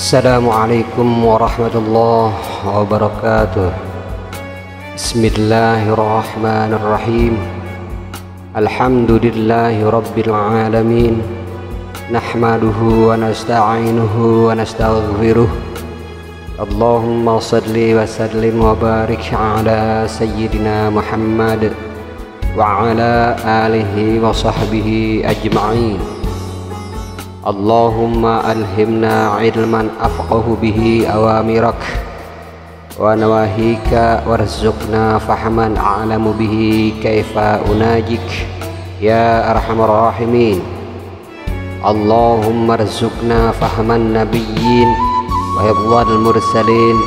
Assalamualaikum warahmatullahi wabarakatuh. Bismillahirrahmanirrahim. Alhamdulillahi rabbil alamin. Nahmaduhu wa nasta'inuhu wa nastaghfiruh. Allahumma salli wa sallim wa barik ala sayyidina Muhammad wa ala alihi wa sahbihi ajma'in. Allahumma alhimna ilman afqahu bihi awamirak wa nawahika warzuqna fahman a'lamu bihi kaifa unajik ya arhamar rahimin. Allahumma arzuqna fahman nabiyyin wa hifdzal mursalin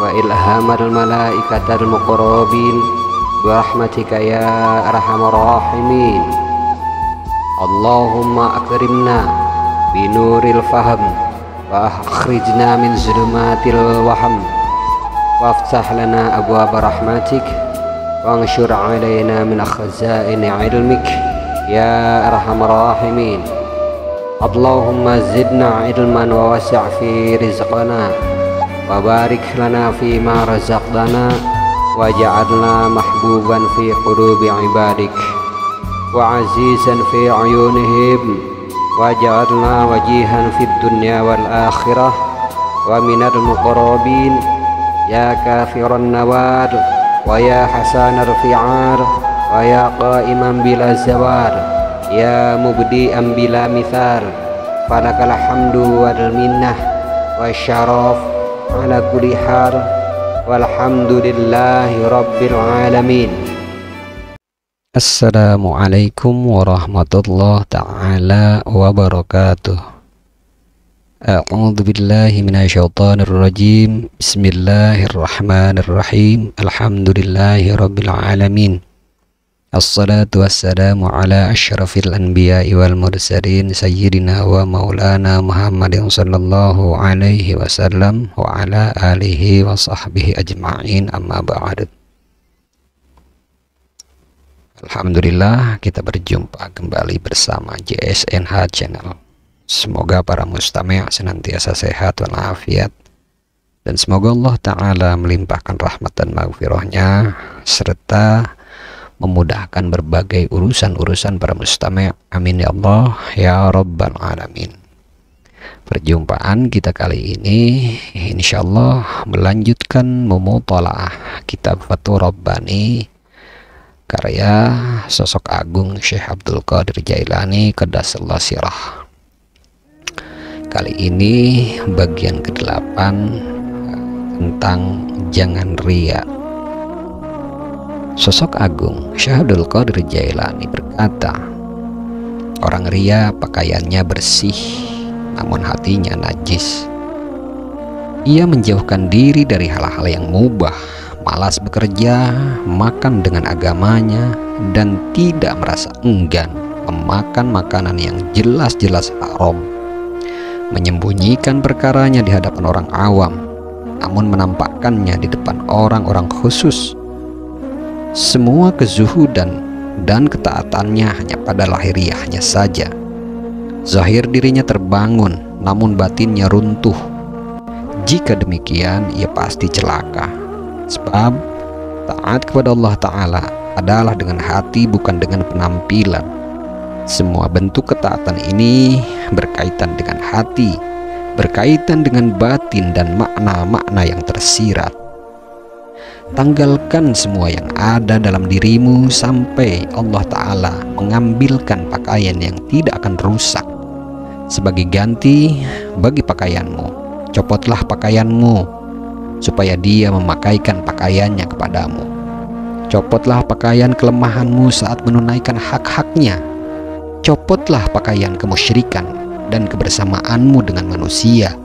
wa ilhamal malaikatal muqarrabin bi rahmatika ya arhamar rahimin. Allahumma akrimna binuril faham wa akhrijna min zulumatil waham waftah lana abwaab rahmatik wa anshur alaina min khazaini ilmik ya arhamar rahimin. Allahumma zidna ilman wa wasi' fi rizqana wa barik lana fi ma razaqtana waj'alna mahbuban fi qulubi ibadik wa azizan fi ayunihim waj'alna wajihan fid dunya wal akhirah wa minal muqarrabin ya kafiran nawar wa ya hasanar fi'ar wa ya qa'iman bila zawar ya mubdi'an bila mithar falakal hamdu wal minnah wa syaraf ala kulli hal walhamdulillahi rabbil alamin. Assalamualaikum warahmatullahi ta'ala wabarakatuh. A'udzu billahi minasyaitonir rajim. Bismillahirrahmanirrahim. Alhamdulillahi rabbil alamin. Assalatu wassalamu ala asyrafil anbiya'i wal mursalin sayyidina wa maulana Muhammadin sallallahu alaihi wasallam wa ala alihi wa sahbihi ajma'in, amma ba'd. Alhamdulillah, kita berjumpa kembali bersama JSNH Channel. Semoga para mustami' senantiasa sehat walafiat, dan semoga Allah Ta'ala melimpahkan rahmat dan maghfirahnya serta memudahkan berbagai urusan-urusan para mustami'. Amin ya Allah ya Rabbal Alamin. Perjumpaan kita kali ini insyaallah melanjutkan memutalaah kitab Fathur Rabbani karya sosok agung Syekh Abdul Qadir Jailani Qaddasallahu sirah. Kali ini bagian ke-8 tentang jangan ria. Sosok agung Syekh Abdul Qadir Jailani berkata, orang ria pakaiannya bersih namun hatinya najis. Ia menjauhkan diri dari hal-hal yang mubah, malas bekerja, makan dengan agamanya, dan tidak merasa enggan memakan makanan yang jelas-jelas haram, menyembunyikan perkaranya di hadapan orang awam, namun menampakkannya di depan orang-orang khusus. Semua kezuhudan dan ketaatannya hanya pada lahiriahnya saja. Zahir dirinya terbangun, namun batinnya runtuh. Jika demikian, ia pasti celaka. Sebab taat kepada Allah Ta'ala adalah dengan hati, bukan dengan penampilan. Semua bentuk ketaatan ini berkaitan dengan hati, berkaitan dengan batin dan makna-makna yang tersirat. Tanggalkan semua yang ada dalam dirimu sampai Allah Ta'ala mengambilkan pakaian yang tidak akan rusak sebagai ganti bagi pakaianmu. Copotlah pakaianmu supaya dia memakaikan pakaiannya kepadamu. Copotlah pakaian kelemahanmu saat menunaikan hak-haknya. Copotlah pakaian kemusyrikan dan kebersamaanmu dengan manusia.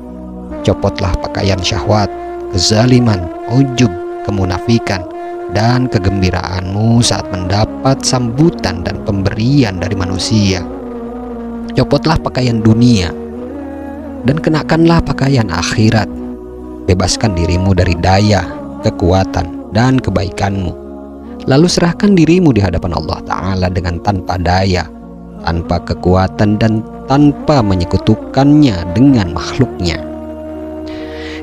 Copotlah pakaian syahwat, kezaliman, ujub, kemunafikan, dan kegembiraanmu saat mendapat sambutan dan pemberian dari manusia. Copotlah pakaian dunia dan kenakanlah pakaian akhirat. Bebaskan dirimu dari daya, kekuatan, dan kebaikanmu. Lalu serahkan dirimu di hadapan Allah Ta'ala dengan tanpa daya, tanpa kekuatan, dan tanpa menyekutukannya dengan makhluknya.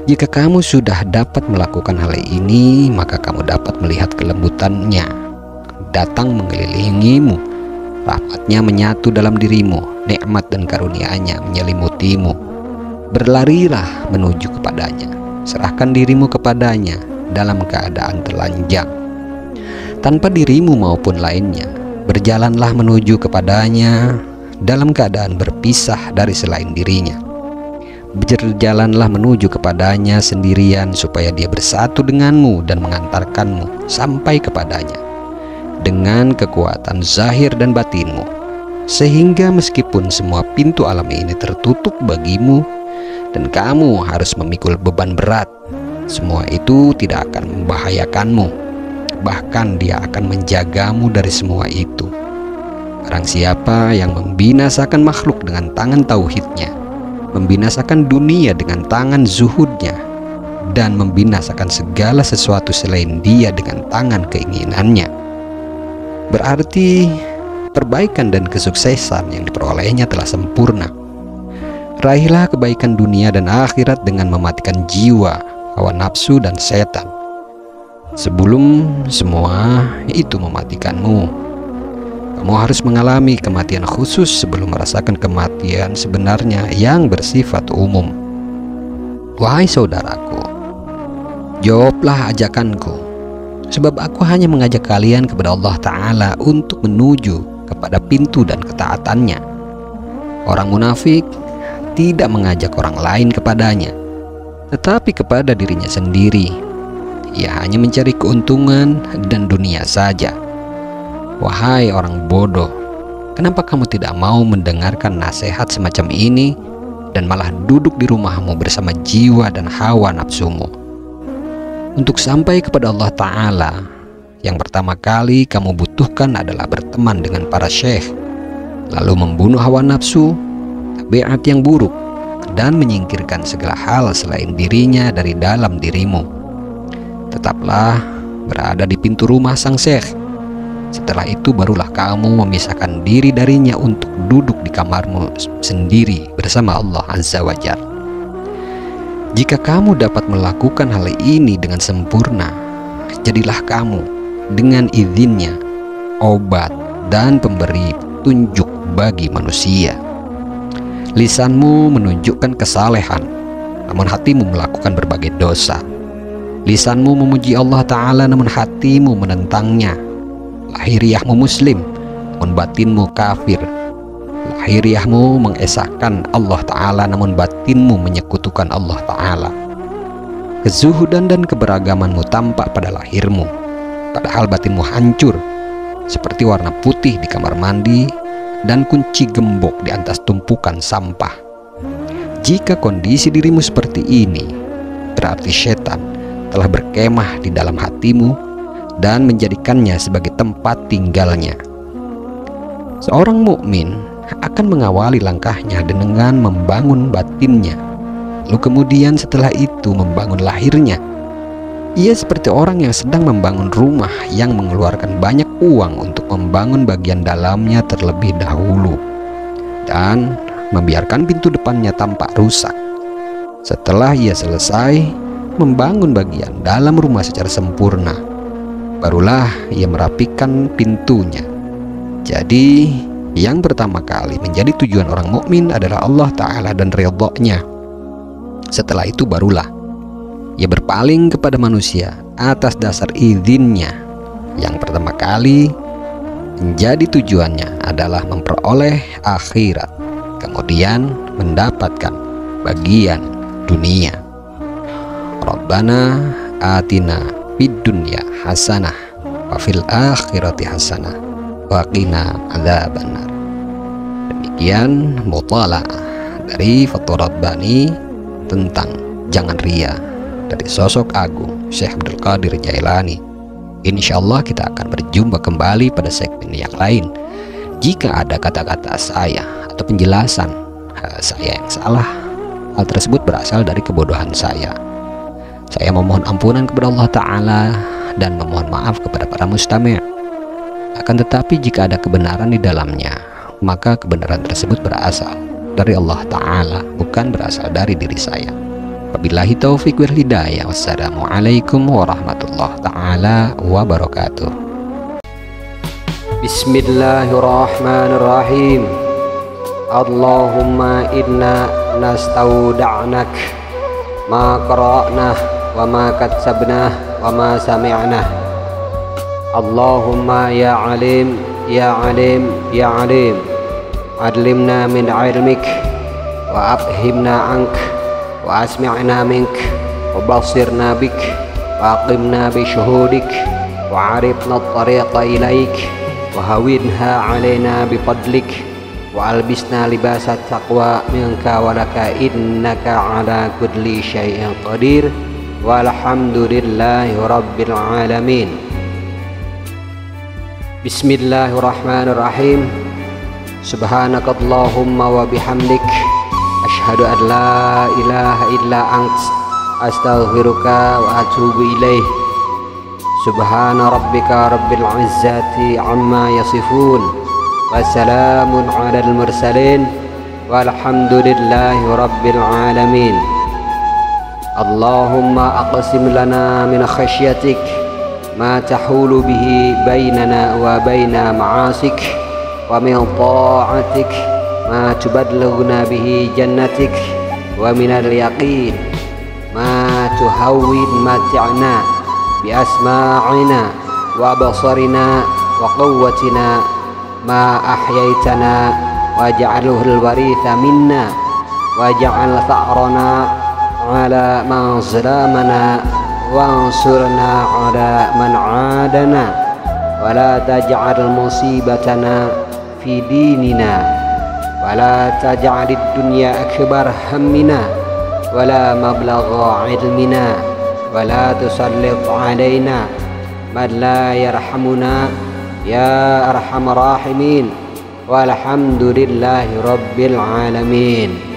Jika kamu sudah dapat melakukan hal ini, maka kamu dapat melihat kelembutannya datang mengelilingimu, rahmatnya menyatu dalam dirimu, nikmat dan karunia-Nya menyelimutimu. Berlarilah menuju kepadanya, serahkan dirimu kepadanya dalam keadaan telanjang tanpa dirimu maupun lainnya. Berjalanlah menuju kepadanya dalam keadaan berpisah dari selain dirinya. Berjalanlah menuju kepadanya sendirian supaya dia bersatu denganmu dan mengantarkanmu sampai kepadanya dengan kekuatan zahir dan batinmu, sehingga meskipun semua pintu alam ini tertutup bagimu dan kamu harus memikul beban berat, semua itu tidak akan membahayakanmu, bahkan dia akan menjagamu dari semua itu. Barang siapa yang membinasakan makhluk dengan tangan tauhidnya, membinasakan dunia dengan tangan zuhudnya, dan membinasakan segala sesuatu selain dia dengan tangan keinginannya, berarti perbaikan dan kesuksesan yang diperolehnya telah sempurna. Raihlah kebaikan dunia dan akhirat dengan mematikan jiwa, hawa nafsu dan setan, sebelum semua itu mematikanmu. Kamu harus mengalami kematian khusus sebelum merasakan kematian sebenarnya yang bersifat umum. Wahai saudaraku, jawablah ajakanku, sebab aku hanya mengajak kalian kepada Allah Ta'ala untuk menuju kepada pintu dan ketaatannya. Orang munafik tidak mengajak orang lain kepadanya, tetapi kepada dirinya sendiri. Ia hanya mencari keuntungan dan dunia saja. Wahai orang bodoh, kenapa kamu tidak mau mendengarkan nasihat semacam ini dan malah duduk di rumahmu bersama jiwa dan hawa nafsumu? Untuk sampai kepada Allah Ta'ala, yang pertama kali kamu butuhkan adalah berteman dengan para syekh, lalu membunuh hawa nafsu, tabiat yang buruk, dan menyingkirkan segala hal selain dirinya dari dalam dirimu. Tetaplah berada di pintu rumah sang syekh. Setelah itu barulah kamu memisahkan diri darinya untuk duduk di kamarmu sendiri bersama Allah Azza wa Jalla. Jika kamu dapat melakukan hal ini dengan sempurna, jadilah kamu dengan izinnya obat dan pemberi petunjuk bagi manusia. Lisanmu menunjukkan kesalehan, namun hatimu melakukan berbagai dosa. Lisanmu memuji Allah Ta'ala, namun hatimu menentangnya. Lahiriahmu muslim, namun batinmu kafir. Lahiriahmu mengesahkan Allah Ta'ala, namun batinmu menyekutukan Allah Ta'ala. Kezuhudan dan keberagamanmu tampak pada lahirmu, padahal batinmu hancur, seperti warna putih di kamar mandi dan kunci gembok di atas tumpukan sampah. Jika kondisi dirimu seperti ini, berarti setan telah berkemah di dalam hatimu dan menjadikannya sebagai tempat tinggalnya. Seorang mukmin akan mengawali langkahnya dengan membangun batinnya, lalu kemudian setelah itu membangun lahirnya. Ia seperti orang yang sedang membangun rumah yang mengeluarkan banyak uang untuk membangun bagian dalamnya terlebih dahulu dan membiarkan pintu depannya tampak rusak. Setelah ia selesai membangun bagian dalam rumah secara sempurna, barulah ia merapikan pintunya. Jadi yang pertama kali menjadi tujuan orang mukmin adalah Allah Ta'ala dan ridha-Nya. Setelah itu barulah ia berpaling kepada manusia atas dasar izinnya. Yang pertama kali menjadi tujuannya adalah memperoleh akhirat, kemudian mendapatkan bagian dunia. Rabbana atina fid dunya hasanah wa fil akhirati hasanah wa qina adzabannar. Demikian mutalaah dari Fathur Rabbani tentang jangan ria dari sosok agung Syekh Abdul Qadir Jailani. Insyaallah kita akan berjumpa kembali pada segmen yang lain. Jika ada kata-kata saya atau penjelasan saya yang salah, hal tersebut berasal dari kebodohan saya. Saya memohon ampunan kepada Allah Ta'ala dan memohon maaf kepada para mustami'. Akan tetapi jika ada kebenaran di dalamnya, maka kebenaran tersebut berasal dari Allah Ta'ala, bukan berasal dari diri saya. Wabillahi taufik wal hidayah. Wassalamualaikum warahmatullahi taala wabarakatuh. Bismillahirrahmanirrahim. Allahumma inna nastauda'nak ma qara'nah wa ma katsabnah wa ma sami'nah. Allahumma ya alim ya alim ya alim, adlimna min ilmik wa afhimna ank wa asmi'na mink wa basirna bik wa aqimna bi syuhudik wa arifna at-tariqa ilaik wa hawinha alaina bi fadlik wa albisna libasat taqwa minka wa laka innaka ala kulli syai'in qadir walhamdulillahi rabbil alamin. Bismillahirrahmanirrahim. Subhanakallahumma wa bihamdik, asyhadu an la ilaha illa ant, astaghfiruka wa atubu ilaih. Subhana rabbika rabbil izzati amma yasifun, wassalamun alal mursalin, walhamdulillahi rabbil alamin. Allahumma aqsim lana min khasyatik ma tahulu bihi bainana wa baina ma'asik, wa min ta'atik ma tubadlaghuna bihi jannatik, wa minal yaqin ma tuhawwin mati'na bi asma'ina wa basarina wa quwwatina ma ahyaitana waj'alhu al-waritha minna waj'al tha'rana ala man zalamana wansurna ala man adana wa la taj'al musibatana fi dinina wa la taj'alid dunya akbar hammina wa la mablagha ilmina wa la tusallit alaina man la yarhamuna ya arhamar rahimin walhamdulillahi rabbil alamin.